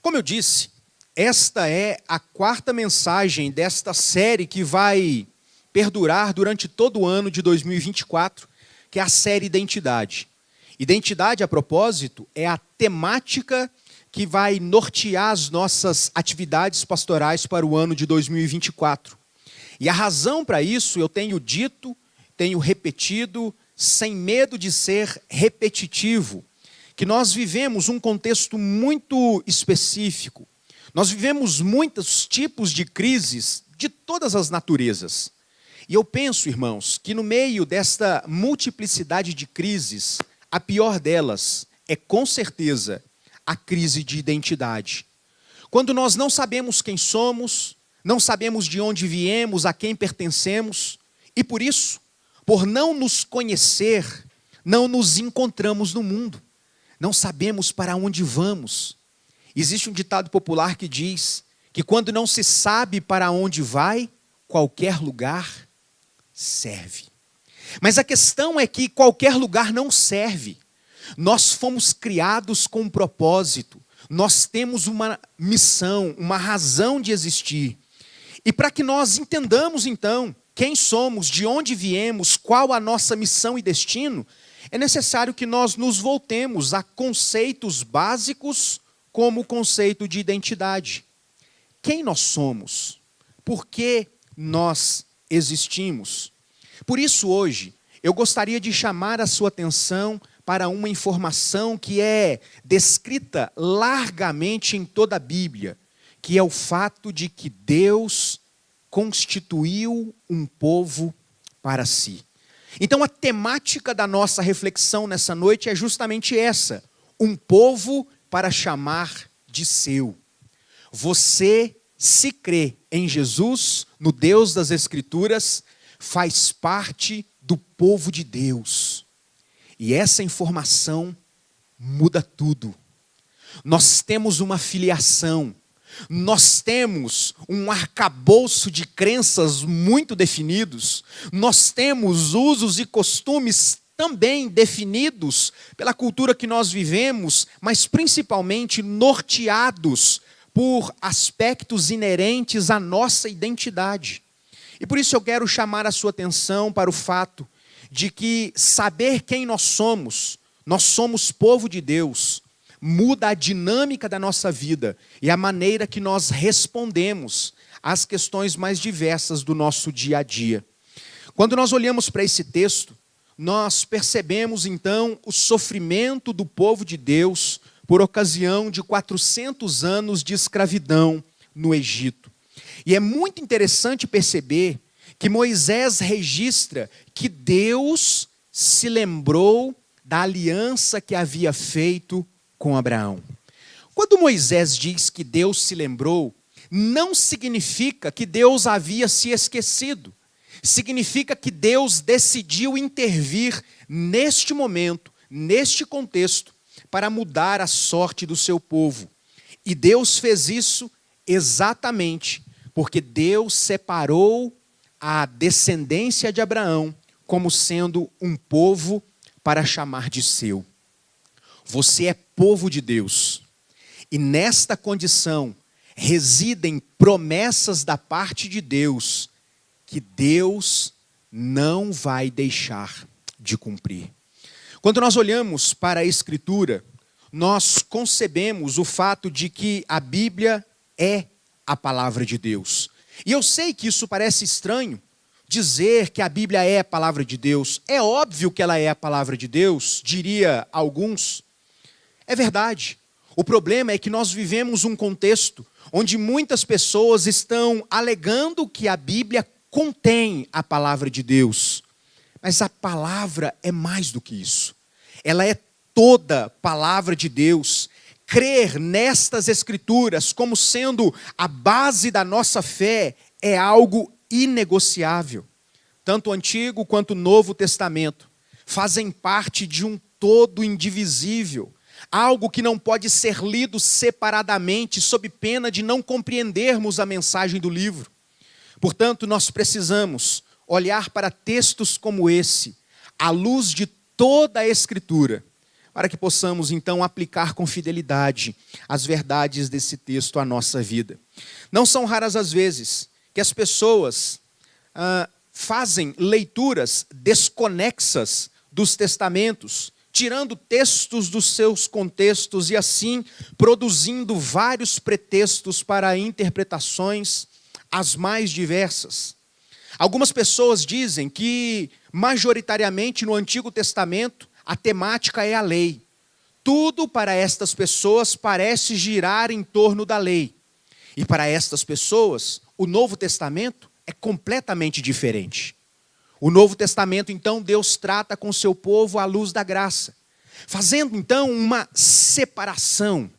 Como eu disse, esta é a quarta mensagem desta série que vai perdurar durante todo o ano de 2024, que é a série Identidade. Identidade, a propósito, é a temática que vai nortear as nossas atividades pastorais para o ano de 2024. E a razão para isso eu tenho dito, tenho repetido, sem medo de ser repetitivo, que nós vivemos um contexto muito específico. Nós vivemos muitos tipos de crises de todas as naturezas. E eu penso, irmãos, que no meio desta multiplicidade de crises, a pior delas é, com certeza, a crise de identidade. Quando nós não sabemos quem somos, não sabemos de onde viemos, a quem pertencemos, e por isso, por não nos conhecer, não nos encontramos no mundo. Não sabemos para onde vamos. Existe um ditado popular que diz que quando não se sabe para onde vai, qualquer lugar serve. Mas a questão é que qualquer lugar não serve. Nós fomos criados com um propósito. Nós temos uma missão, uma razão de existir. E para que nós entendamos então quem somos, de onde viemos, qual a nossa missão e destino, é necessário que nós nos voltemos a conceitos básicos como o conceito de identidade. Quem nós somos? Por que nós existimos? Por isso hoje, eu gostaria de chamar a sua atenção para uma informação que é descrita largamente em toda a Bíblia, que é o fato de que Deus constituiu um povo para si. Então a temática da nossa reflexão nessa noite é justamente essa: um povo para chamar de seu. Você, se crê em Jesus, no Deus das Escrituras, faz parte do povo de Deus. E essa informação muda tudo. Nós temos uma filiação. Nós temos um arcabouço de crenças muito definidos. Nós temos usos e costumes também definidos pela cultura que nós vivemos, mas principalmente norteados por aspectos inerentes à nossa identidade. E por isso eu quero chamar a sua atenção para o fato de que saber quem nós somos povo de Deus, muda a dinâmica da nossa vida e a maneira que nós respondemos às questões mais diversas do nosso dia a dia. Quando nós olhamos para esse texto, nós percebemos então o sofrimento do povo de Deus por ocasião de 400 anos de escravidão no Egito. E é muito interessante perceber que Moisés registra que Deus se lembrou da aliança que havia feito com Abraão. Quando Moisés diz que Deus se lembrou, não significa que Deus havia se esquecido. Significa que Deus decidiu intervir neste momento, neste contexto, para mudar a sorte do seu povo. E Deus fez isso exatamente porque Deus separou a descendência de Abraão como sendo um povo para chamar de seu. Você é povo de Deus. E nesta condição residem promessas da parte de Deus que Deus não vai deixar de cumprir. Quando nós olhamos para a Escritura, nós concebemos o fato de que a Bíblia é a palavra de Deus. E eu sei que isso parece estranho, dizer que a Bíblia é a palavra de Deus. É óbvio que ela é a palavra de Deus, diria alguns. É verdade. O problema é que nós vivemos um contexto onde muitas pessoas estão alegando que a Bíblia contém a palavra de Deus. Mas a palavra é mais do que isso. Ela é toda palavra de Deus. Crer nestas Escrituras como sendo a base da nossa fé é algo inegociável. Tanto o Antigo quanto o Novo Testamento fazem parte de um todo indivisível. Algo que não pode ser lido separadamente, sob pena de não compreendermos a mensagem do livro. Portanto, nós precisamos olhar para textos como esse, à luz de toda a Escritura, para que possamos então aplicar com fidelidade as verdades desse texto à nossa vida. Não são raras as vezes que as pessoas fazem leituras desconexas dos testamentos, tirando textos dos seus contextos e assim produzindo vários pretextos para interpretações as mais diversas. Algumas pessoas dizem que, majoritariamente no Antigo Testamento, a temática é a lei. Tudo para estas pessoas parece girar em torno da lei. E para estas pessoas, o Novo Testamento é completamente diferente. O Novo Testamento, então, Deus trata com o seu povo à luz da graça, fazendo, então, uma separação,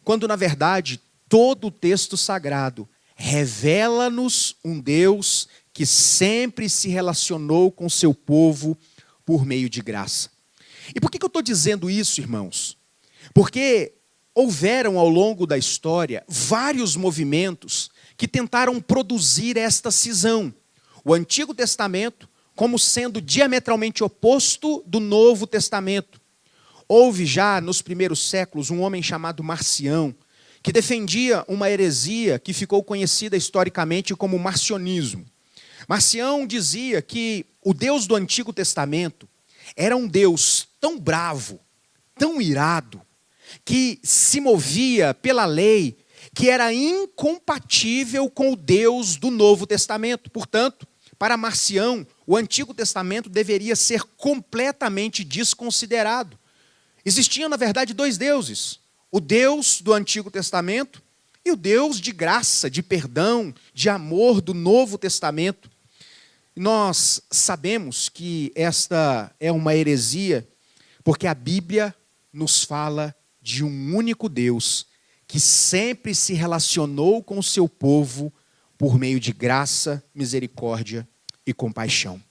quando, na verdade, todo o texto sagrado revela-nos um Deus que sempre se relacionou com o seu povo por meio de graça. E por que eu estou dizendo isso, irmãos? Porque houveram ao longo da história vários movimentos que tentaram produzir esta cisão. O Antigo Testamento como sendo diametralmente oposto do Novo Testamento. Houve já nos primeiros séculos um homem chamado Marcião, que defendia uma heresia que ficou conhecida historicamente como marcionismo. Marcião dizia que o Deus do Antigo Testamento era um Deus tão bravo, tão irado, que se movia pela lei, que era incompatível com o Deus do Novo Testamento. Portanto, para Marcião, o Antigo Testamento deveria ser completamente desconsiderado. Existiam, na verdade, dois deuses: o Deus do Antigo Testamento e o Deus de graça, de perdão, de amor do Novo Testamento. Nós sabemos que esta é uma heresia, porque a Bíblia nos fala de um único Deus que sempre se relacionou com o seu povo por meio de graça, misericórdia e compaixão.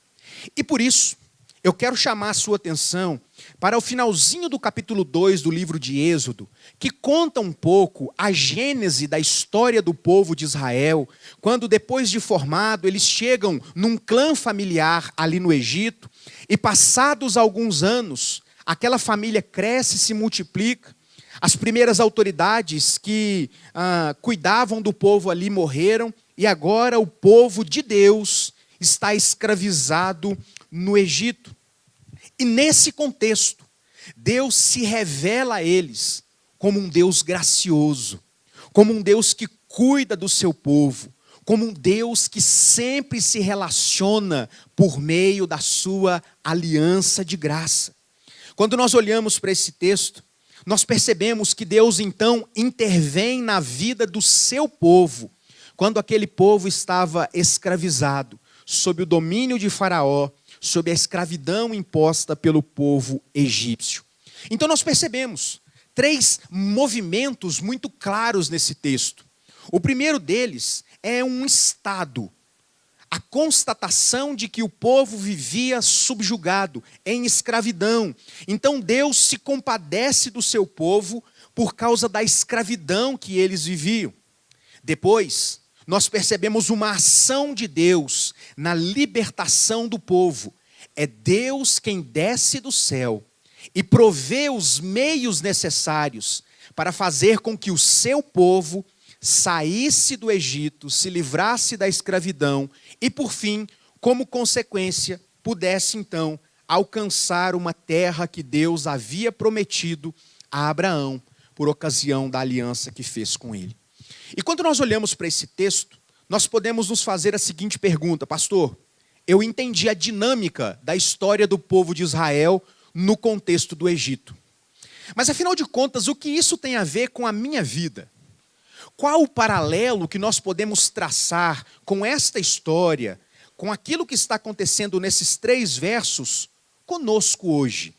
E por isso, eu quero chamar a sua atenção para o finalzinho do capítulo 2 do livro de Êxodo, que conta um pouco a gênese da história do povo de Israel, quando depois de formado eles chegam num clã familiar ali no Egito, e passados alguns anos, aquela família cresce e se multiplica. As primeiras autoridades que cuidavam do povo ali morreram, e agora o povo de Deus está escravizado no Egito. E nesse contexto, Deus se revela a eles como um Deus gracioso, como um Deus que cuida do seu povo, como um Deus que sempre se relaciona por meio da sua aliança de graça. Quando nós olhamos para esse texto, nós percebemos que Deus então intervém na vida do seu povo, quando aquele povo estava escravizado, sob o domínio de Faraó, sob a escravidão imposta pelo povo egípcio. Então nós percebemos três movimentos muito claros nesse texto. O primeiro deles é um estado, a constatação de que o povo vivia subjugado, em escravidão. Então Deus se compadece do seu povo por causa da escravidão que eles viviam. Depois, nós percebemos uma ação de Deus na libertação do povo. É Deus quem desce do céu e provê os meios necessários para fazer com que o seu povo saísse do Egito, se livrasse da escravidão e, por fim, como consequência, pudesse então alcançar uma terra que Deus havia prometido a Abraão por ocasião da aliança que fez com ele. E quando nós olhamos para esse texto, nós podemos nos fazer a seguinte pergunta: pastor, eu entendi a dinâmica da história do povo de Israel no contexto do Egito. Mas afinal de contas, o que isso tem a ver com a minha vida? Qual o paralelo que nós podemos traçar com esta história, com aquilo que está acontecendo nesses 3 versos, conosco hoje?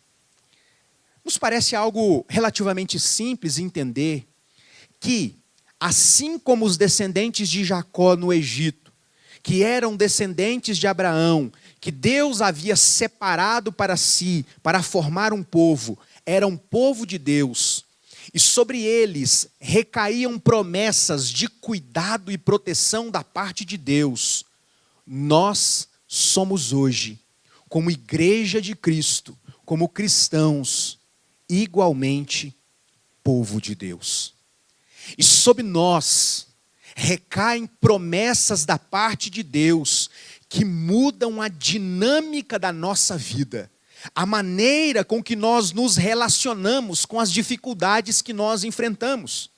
Nos parece algo relativamente simples entender que, assim como os descendentes de Jacó no Egito, que eram descendentes de Abraão, que Deus havia separado para si, para formar um povo, era um povo de Deus, e sobre eles recaíam promessas de cuidado e proteção da parte de Deus. Nós somos hoje, como igreja de Cristo, como cristãos, igualmente povo de Deus. E sobre nós recaem promessas da parte de Deus que mudam a dinâmica da nossa vida, a maneira com que nós nos relacionamos com as dificuldades que nós enfrentamos.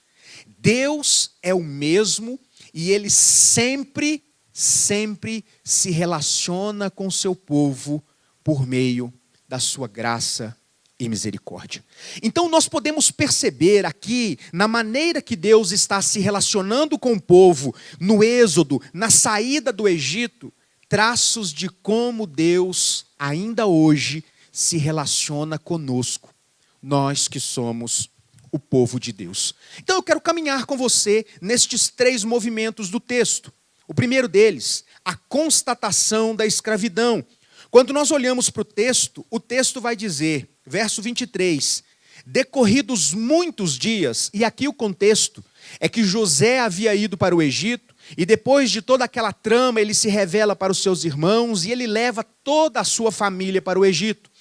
Deus é o mesmo e Ele sempre se relaciona com o seu povo por meio da sua graça e misericórdia. Então nós podemos perceber aqui, na maneira que Deus está se relacionando com o povo, no êxodo, na saída do Egito, traços de como Deus ainda hoje se relaciona conosco, nós que somos o povo de Deus. Então eu quero caminhar com você nestes 3 movimentos do texto. O primeiro deles, a constatação da escravidão. Quando nós olhamos para o texto vai dizer, verso 23, decorridos muitos dias, e aqui o contexto é que José havia ido para o Egito, e depois de toda aquela trama ele se revela para os seus irmãos, e ele leva toda a sua família para o Egito.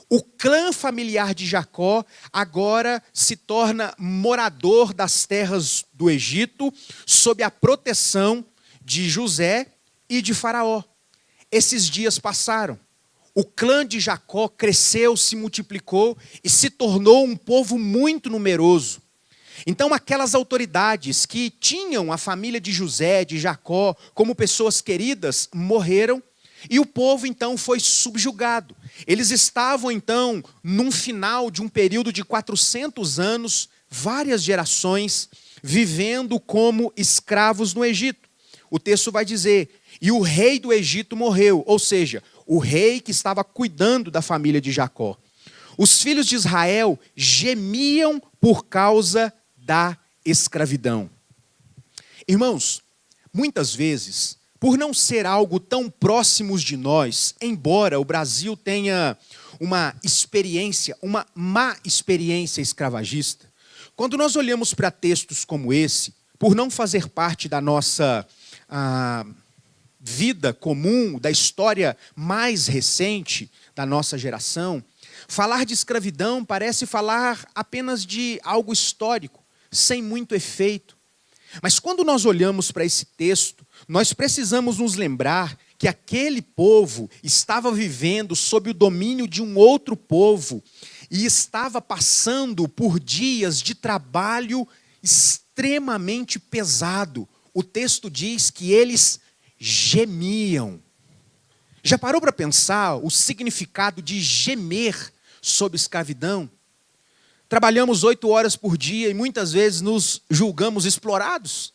O clã familiar de Jacó agora se torna morador das terras do Egito, sob a proteção de José e de Faraó. Esses dias passaram. O clã de Jacó cresceu, se multiplicou e se tornou um povo muito numeroso. Então aquelas autoridades que tinham a família de José, de Jacó, como pessoas queridas, morreram. E o povo então foi subjugado. Eles estavam então num final de um período de 400 anos, várias gerações, vivendo como escravos no Egito. O texto vai dizer, e o rei do Egito morreu, ou seja, o rei que estava cuidando da família de Jacó. Os filhos de Israel gemiam por causa da escravidão. Irmãos, muitas vezes, por não ser algo tão próximos de nós, embora o Brasil tenha uma má experiência escravagista, quando nós olhamos para textos como esse, por não fazer parte da nossa vida comum, da história mais recente da nossa geração, falar de escravidão parece falar apenas de algo histórico, sem muito efeito. Mas quando nós olhamos para esse texto, nós precisamos nos lembrar que aquele povo estava vivendo sob o domínio de um outro povo e estava passando por dias de trabalho extremamente pesado. O texto diz que eles gemiam. Já parou para pensar o significado de gemer sob escravidão? Trabalhamos 8 horas por dia e muitas vezes nos julgamos explorados.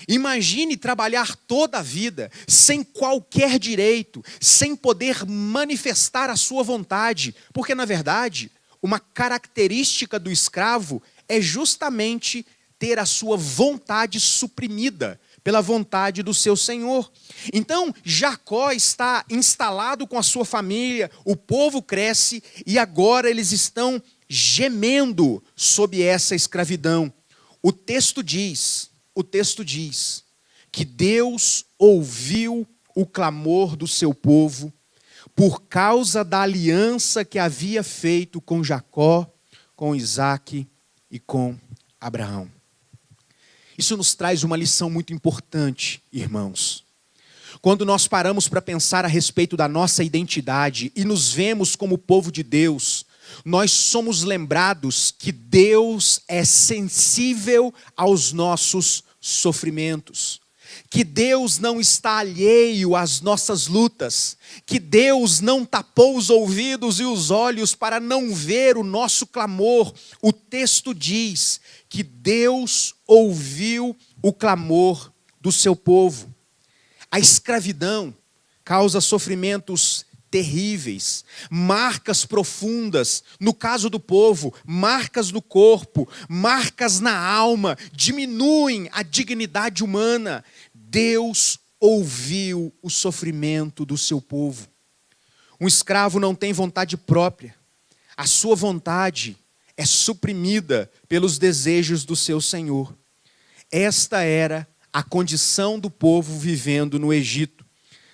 Imagine trabalhar toda a vida sem qualquer direito, sem poder manifestar a sua vontade, porque na verdade, uma característica do escravo é justamente ter a sua vontade suprimida pela vontade do seu senhor. Então, Jacó está instalado com a sua família, o povo cresce e agora eles estão gemendo sob essa escravidão. O texto diz que Deus ouviu o clamor do seu povo por causa da aliança que havia feito com Jacó, com Isaque e com Abraão. Isso nos traz uma lição muito importante, irmãos. Quando nós paramos para pensar a respeito da nossa identidade e nos vemos como povo de Deus, nós somos lembrados que Deus é sensível aos nossos sofrimentos, que Deus não está alheio às nossas lutas, que Deus não tapou os ouvidos e os olhos para não ver o nosso clamor. O texto diz que Deus ouviu o clamor do seu povo. A escravidão causa sofrimentos terríveis, marcas profundas, no caso do povo, marcas no corpo, marcas na alma, diminuem a dignidade humana. Deus ouviu o sofrimento do seu povo. Um escravo não tem vontade própria, a sua vontade é suprimida pelos desejos do seu senhor. Esta era a condição do povo vivendo no Egito,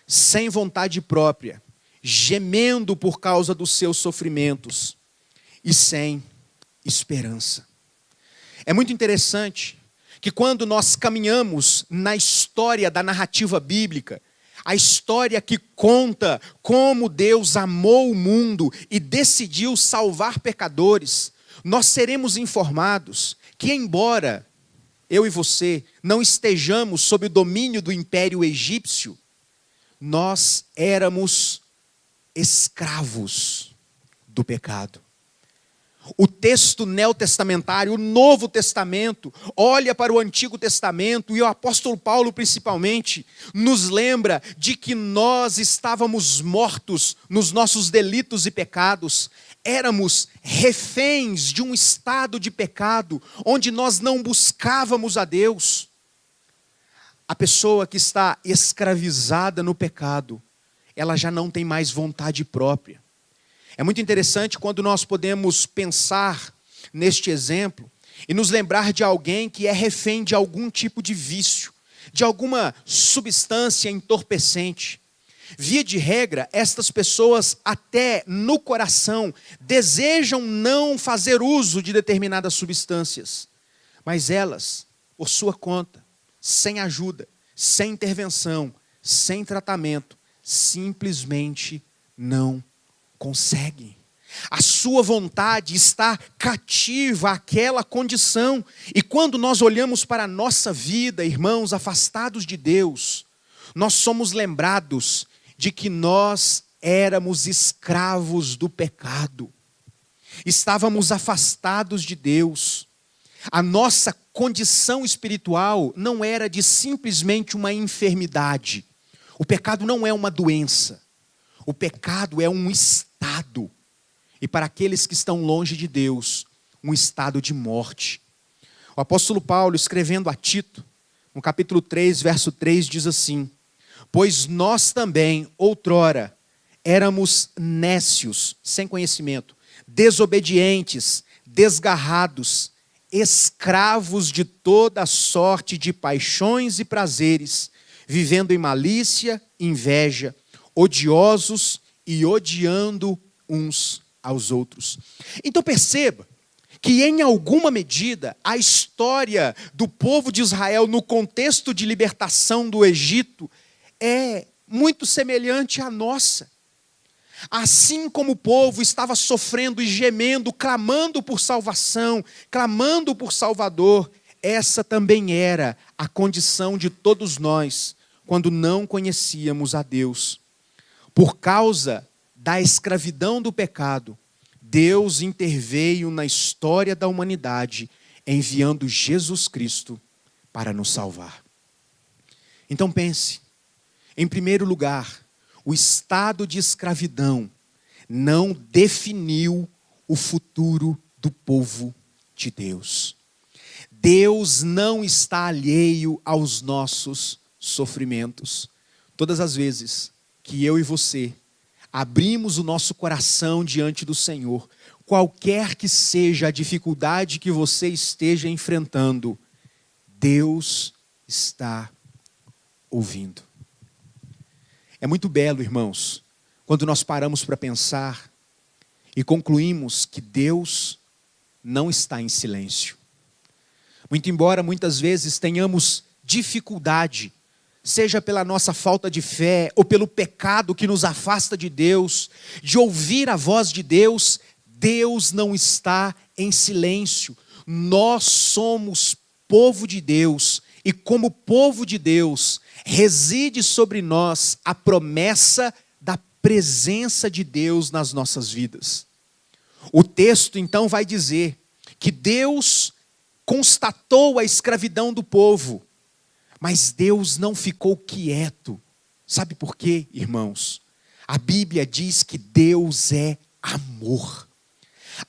sem vontade própria, gemendo por causa dos seus sofrimentos e sem esperança. É muito interessante que quando nós caminhamos na história da narrativa bíblica, a história que conta como Deus amou o mundo e decidiu salvar pecadores, nós seremos informados que, embora eu e você não estejamos sob o domínio do Império Egípcio, nós éramos escravos do pecado. O texto neotestamentário, o Novo Testamento, olha para o Antigo Testamento, e o apóstolo Paulo principalmente nos lembra de que nós estávamos mortos nos nossos delitos e pecados, éramos reféns de um estado de pecado, onde nós não buscávamos a Deus. A pessoa que está escravizada no pecado, ela já não tem mais vontade própria. É muito interessante quando nós podemos pensar neste exemplo e nos lembrar de alguém que é refém de algum tipo de vício, de alguma substância entorpecente. Via de regra, estas pessoas até no coração desejam não fazer uso de determinadas substâncias, mas elas, por sua conta, sem ajuda, sem intervenção, sem tratamento, simplesmente não conseguem. A sua vontade está cativa àquela condição. E quando nós olhamos para a nossa vida, irmãos, afastados de Deus, nós somos lembrados de que nós éramos escravos do pecado. Estávamos afastados de Deus. A nossa condição espiritual não era de simplesmente uma enfermidade. O pecado não é uma doença. O pecado é um estado. E para aqueles que estão longe de Deus, um estado de morte. O apóstolo Paulo, escrevendo a Tito, no capítulo 3, verso 3, diz assim: pois nós também, outrora, éramos nécios, sem conhecimento, desobedientes, desgarrados, escravos de toda sorte de paixões e prazeres, vivendo em malícia, inveja, odiosos e odiando uns aos outros. Então perceba que em alguma medida a história do povo de Israel no contexto de libertação do Egito é muito semelhante à nossa. Assim como o povo estava sofrendo e gemendo, clamando por salvação, clamando por Salvador, essa também era a condição de todos nós quando não conhecíamos a Deus. Por causa da escravidão do pecado, Deus interveio na história da humanidade, enviando Jesus Cristo para nos salvar. Então pense, em primeiro lugar, o estado de escravidão não definiu o futuro do povo de Deus. Deus não está alheio aos nossos sofrimentos. Todas as vezes que eu e você abrimos o nosso coração diante do Senhor, qualquer que seja a dificuldade que você esteja enfrentando, Deus está ouvindo. É muito belo, irmãos, quando nós paramos para pensar e concluímos que Deus não está em silêncio. Muito embora muitas vezes tenhamos dificuldade, seja pela nossa falta de fé ou pelo pecado que nos afasta de Deus, de ouvir a voz de Deus, Deus não está em silêncio. Nós somos povo de Deus e como povo de Deus, reside sobre nós a promessa da presença de Deus nas nossas vidas. O texto então vai dizer que Deus constatou a escravidão do povo, mas Deus não ficou quieto. Sabe por quê, irmãos? A Bíblia diz que Deus é amor.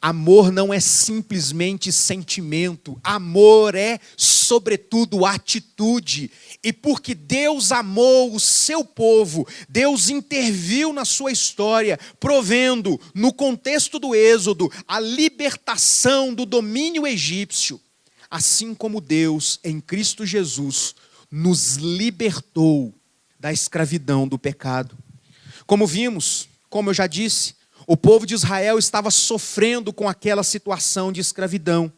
Amor não é simplesmente sentimento. Amor é, sobretudo, atitude. E porque Deus amou o seu povo, Deus interviu na sua história, provendo, no contexto do Êxodo, a libertação do domínio egípcio. Assim como Deus, em Cristo Jesus, nos libertou da escravidão do pecado. Como vimos, como eu já disse, O povo de Israel estava sofrendo com aquela situação de escravidão.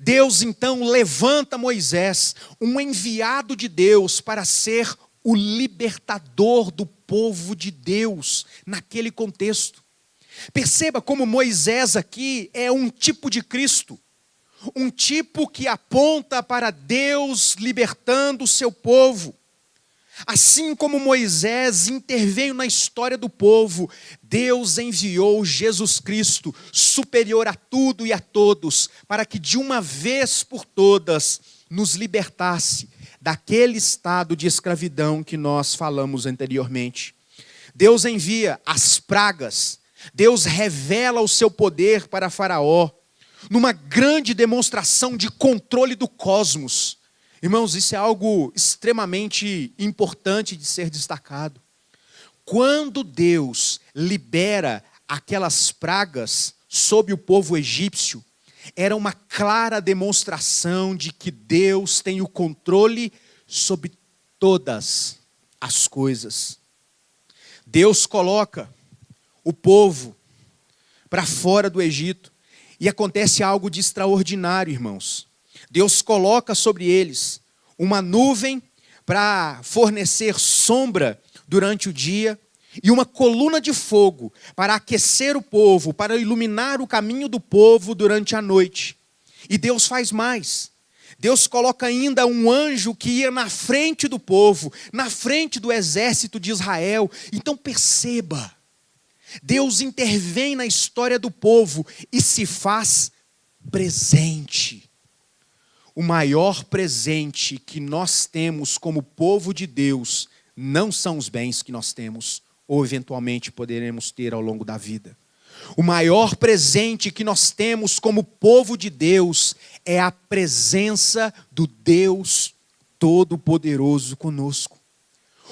Deus então levanta Moisés, um enviado de Deus, para ser o libertador do povo de Deus naquele contexto. Perceba como Moisés aqui é um tipo de Cristo, um tipo que aponta para Deus libertando o seu povo. Assim como Moisés interveio na história do povo, Deus enviou Jesus Cristo, superior a tudo e a todos, para que de uma vez por todas nos libertasse daquele estado de escravidão que nós falamos anteriormente. Deus envia as pragas, Deus revela o seu poder para Faraó, numa grande demonstração de controle do cosmos. Irmãos, isso é algo extremamente importante de ser destacado. Quando Deus libera aquelas pragas sobre o povo egípcio, era uma clara demonstração de que Deus tem o controle sobre todas as coisas. Deus coloca o povo para fora do Egito e acontece algo de extraordinário, irmãos. Deus coloca sobre eles uma nuvem para fornecer sombra durante o dia e uma coluna de fogo para aquecer o povo, para iluminar o caminho do povo durante a noite. E Deus faz mais. Deus coloca ainda um anjo que ia na frente do povo, na frente do exército de Israel. Então perceba, Deus intervém na história do povo e se faz presente. O maior presente que nós temos como povo de Deus não são os bens que nós temos ou eventualmente poderemos ter ao longo da vida. O maior presente que nós temos como povo de Deus é a presença do Deus Todo-Poderoso conosco.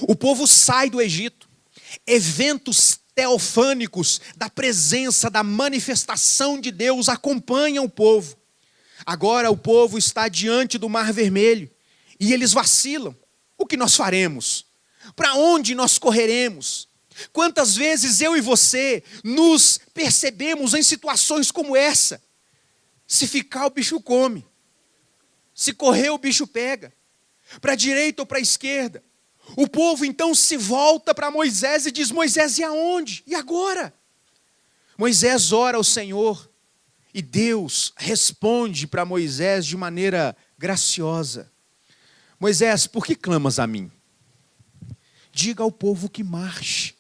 O povo sai do Egito, eventos teofânicos da presença, da manifestação de Deus acompanham o povo. Agora o povo está diante do Mar Vermelho e eles vacilam. O que nós faremos? Para onde nós correremos? Quantas vezes eu e você nos percebemos em situações como essa? Se ficar, o bicho come. Se correr, o bicho pega. Para a direita ou para a esquerda. O povo então se volta para Moisés e diz: Moisés, e aonde? E agora? Moisés ora ao Senhor. E Deus responde para Moisés de maneira graciosa: Moisés, por que clamas a mim? Diga ao povo que marche.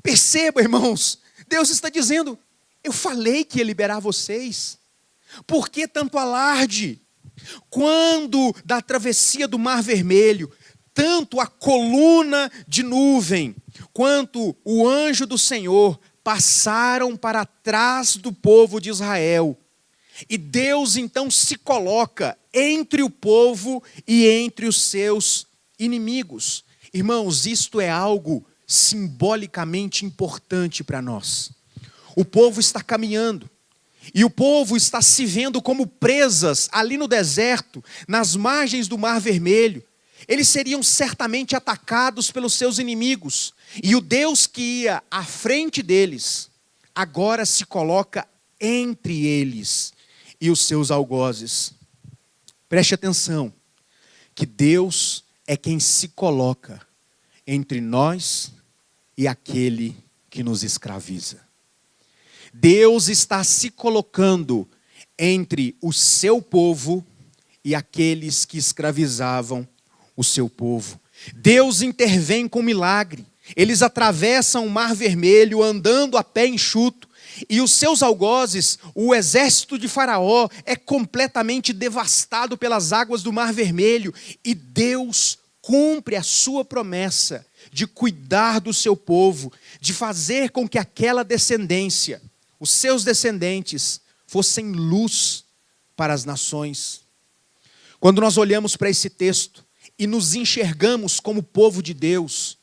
Perceba, irmãos, Deus está dizendo: eu falei que ia liberar vocês. Por que tanto alarde? Quando da travessia do Mar Vermelho, tanto a coluna de nuvem, quanto o anjo do Senhor passaram para trás do povo de Israel. E Deus então se coloca entre o povo e entre os seus inimigos. Irmãos, isto é algo simbolicamente importante para nós. O povo está caminhando. E o povo está se vendo como presas ali no deserto, nas margens do Mar Vermelho. Eles seriam certamente atacados pelos seus inimigos. E o Deus que ia à frente deles, agora se coloca entre eles e os seus algozes. Preste atenção, que Deus é quem se coloca entre nós e aquele que nos escraviza. Deus está se colocando entre o seu povo e aqueles que escravizavam o seu povo. Deus intervém com milagre. Eles atravessam o Mar Vermelho andando a pé enxuto. E os seus algozes, o exército de Faraó, é completamente devastado pelas águas do Mar Vermelho. E Deus cumpre a sua promessa de cuidar do seu povo, de fazer com que aquela descendência, os seus descendentes, fossem luz para as nações. Quando nós olhamos para esse texto e nos enxergamos como povo de Deus,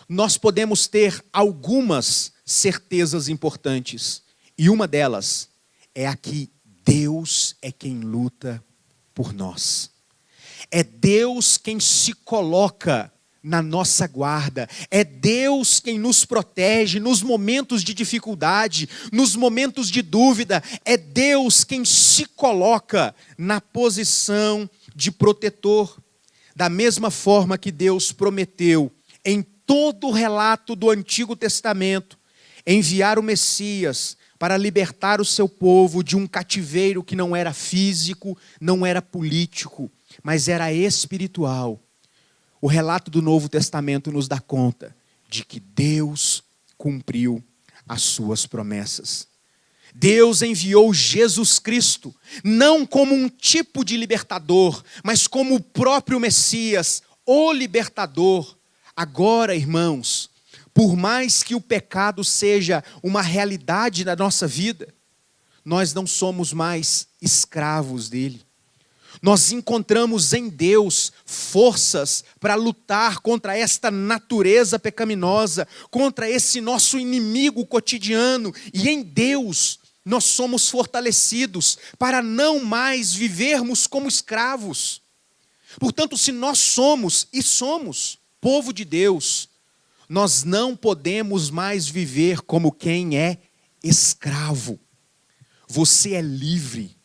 nós podemos ter algumas certezas importantes. E uma delas é a que Deus é quem luta por nós. É Deus quem se coloca na nossa guarda. É Deus quem nos protege nos momentos de dificuldade, nos momentos de dúvida. É Deus quem se coloca na posição de protetor. Da mesma forma que Deus prometeu em todo o relato do Antigo Testamento enviar o Messias para libertar o seu povo de um cativeiro que não era físico, não era político, mas era espiritual. O relato do Novo Testamento nos dá conta de que Deus cumpriu as suas promessas. Deus enviou Jesus Cristo, não como um tipo de libertador, mas como o próprio Messias, o libertador. Agora, irmãos, por mais que o pecado seja uma realidade na nossa vida, nós não somos mais escravos dele. Nós encontramos em Deus forças para lutar contra esta natureza pecaminosa, contra esse nosso inimigo cotidiano. E em Deus nós somos fortalecidos para não mais vivermos como escravos. Portanto, se nós somos povo de Deus, nós não podemos mais viver como quem é escravo. Você é livre.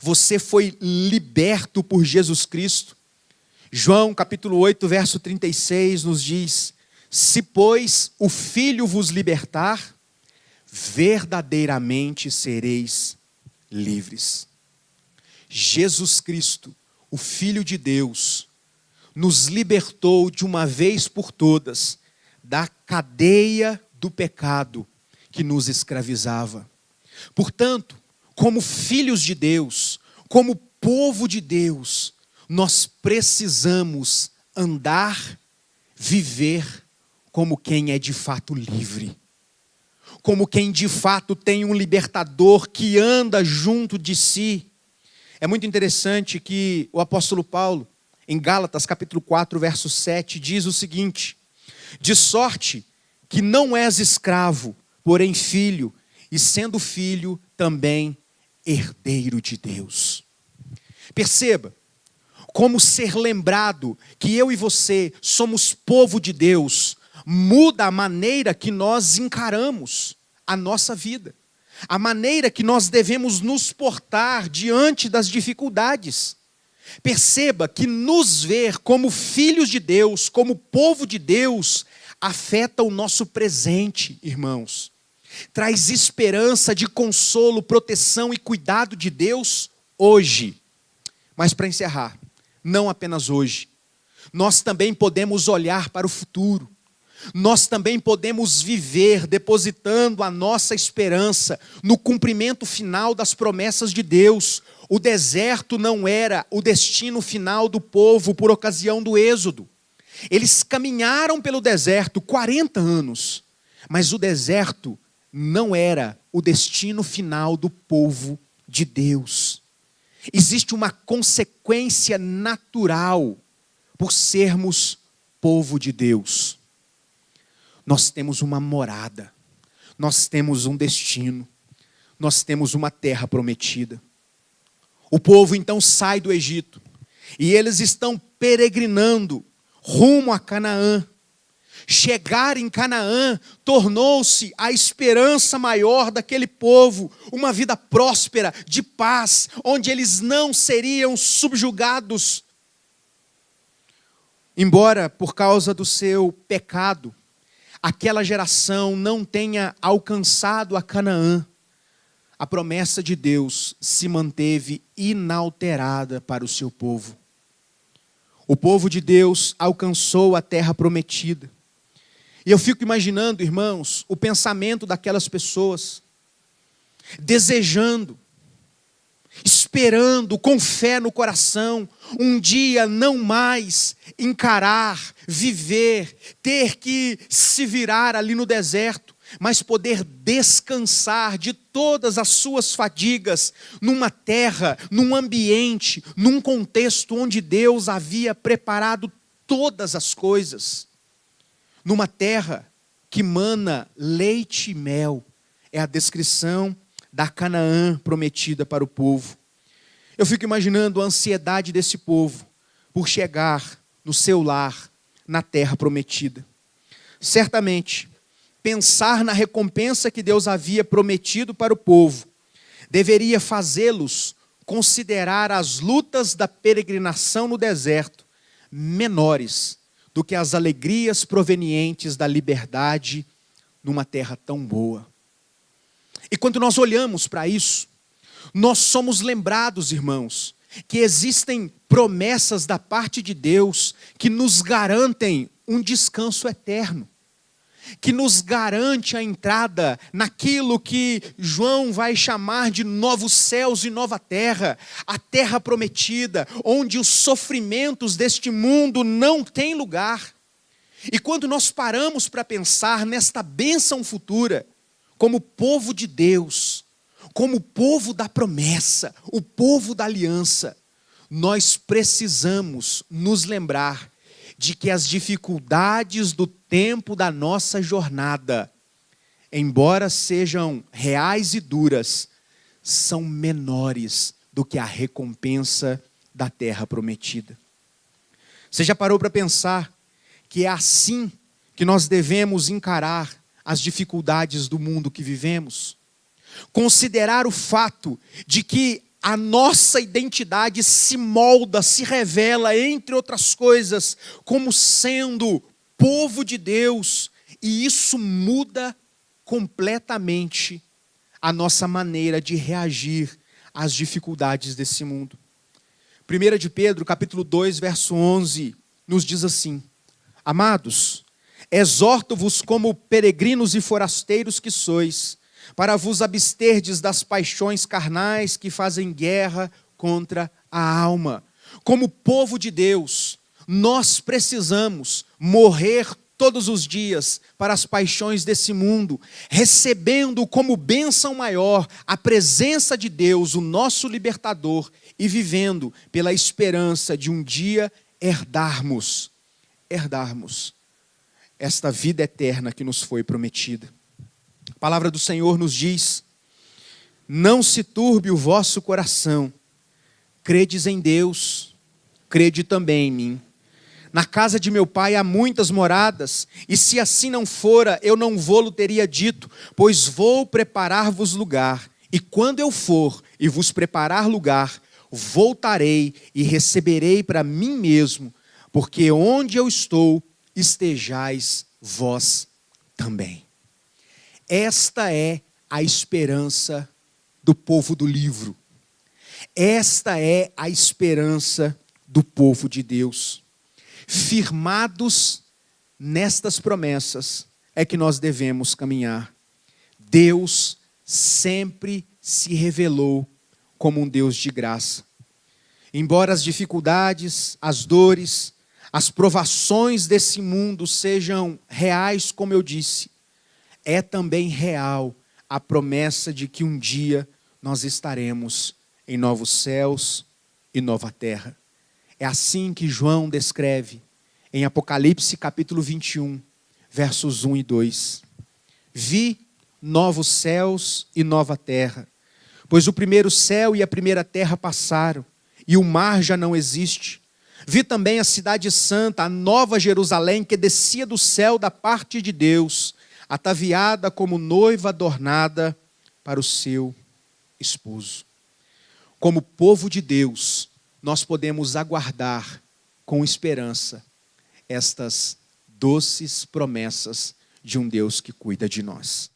Você foi liberto por Jesus Cristo. João capítulo 8, verso 36 nos diz: se, pois, o Filho vos libertar, verdadeiramente sereis livres. Jesus Cristo, o Filho de Deus, nos libertou de uma vez por todas da cadeia do pecado que nos escravizava. Portanto, como filhos de Deus, como povo de Deus, nós precisamos andar, viver como quem é de fato livre. Como quem de fato tem um libertador que anda junto de si. É muito interessante que o apóstolo Paulo, em Gálatas capítulo 4, verso 7, diz o seguinte: de sorte que não és escravo, porém filho, e sendo filho também herdeiro de Deus. Perceba como ser lembrado que eu e você somos povo de Deus muda a maneira que nós encaramos a nossa vida, a maneira que nós devemos nos portar diante das dificuldades. Perceba que nos ver como filhos de Deus, como povo de Deus, afeta o nosso presente, irmãos. Traz esperança de consolo, proteção e cuidado de Deus hoje. Mas para encerrar, não apenas hoje, nós também podemos olhar para o futuro. Nós também podemos viver depositando a nossa esperança no cumprimento final das promessas de Deus. O deserto não era o destino final do povo por ocasião do êxodo. Eles caminharam pelo deserto 40 anos, mas o deserto não era o destino final do povo de Deus. Existe uma consequência natural por sermos povo de Deus. Nós temos uma morada, nós temos um destino, nós temos uma terra prometida. O povo então sai do Egito e eles estão peregrinando rumo a Canaã. Chegar em Canaã tornou-se a esperança maior daquele povo, uma vida próspera, de paz, onde eles não seriam subjugados. Embora por causa do seu pecado, aquela geração não tenha alcançado a Canaã, a promessa de Deus se manteve inalterada para o seu povo. O povo de Deus alcançou a terra prometida. E eu fico imaginando, irmãos, o pensamento daquelas pessoas, desejando, esperando, com fé no coração, um dia não mais encarar, viver, ter que se virar ali no deserto, mas poder descansar de todas as suas fadigas numa terra, num ambiente, num contexto onde Deus havia preparado todas as coisas. Numa terra que mana leite e mel, é a descrição da Canaã prometida para o povo. Eu fico imaginando a ansiedade desse povo por chegar no seu lar, na terra prometida. Certamente, pensar na recompensa que Deus havia prometido para o povo deveria fazê-los considerar as lutas da peregrinação no deserto menores do que as alegrias provenientes da liberdade numa terra tão boa. E quando nós olhamos para isso, nós somos lembrados, irmãos, que existem promessas da parte de Deus que nos garantem um descanso eterno, que nos garante a entrada naquilo que João vai chamar de novos céus e nova terra, a terra prometida, onde os sofrimentos deste mundo não têm lugar. E quando nós paramos para pensar nesta bênção futura, como povo de Deus, como povo da promessa, o povo da aliança, nós precisamos nos lembrar de que as dificuldades do tempo da nossa jornada, embora sejam reais e duras, são menores do que a recompensa da terra prometida. Você já parou para pensar que é assim que nós devemos encarar as dificuldades do mundo que vivemos? Considerar o fato de que a nossa identidade se molda, se revela, entre outras coisas, como sendo povo de Deus, e isso muda completamente a nossa maneira de reagir às dificuldades desse mundo. 1 de Pedro, capítulo 2, verso 11, nos diz assim: Amados, exorto-vos como peregrinos e forasteiros que sois, para vos absterdes das paixões carnais que fazem guerra contra a alma. Como povo de Deus, nós precisamos morrer todos os dias para as paixões desse mundo, recebendo como bênção maior a presença de Deus, o nosso libertador, e vivendo pela esperança de um dia herdarmos esta vida eterna que nos foi prometida. A palavra do Senhor nos diz: não se turbe o vosso coração, credes em Deus, crede também em mim. Na casa de meu pai há muitas moradas, e se assim não fora, eu não vô-lo teria dito, pois vou preparar-vos lugar, e quando eu for e vos preparar lugar, voltarei e receberei para mim mesmo, porque onde eu estou, estejais vós também. Esta é a esperança do povo do livro. Esta é a esperança do povo de Deus. Firmados nestas promessas é que nós devemos caminhar. Deus sempre se revelou como um Deus de graça. Embora as dificuldades, as dores, as provações desse mundo sejam reais, como eu disse, é também real a promessa de que um dia nós estaremos em novos céus e nova terra. É assim que João descreve em Apocalipse capítulo 21, versos 1 e 2. Vi novos céus e nova terra, pois o primeiro céu e a primeira terra passaram, e o mar já não existe. Vi também a cidade santa, a nova Jerusalém, que descia do céu da parte de Deus, ataviada como noiva adornada para o seu esposo. Como povo de Deus, nós podemos aguardar com esperança estas doces promessas de um Deus que cuida de nós.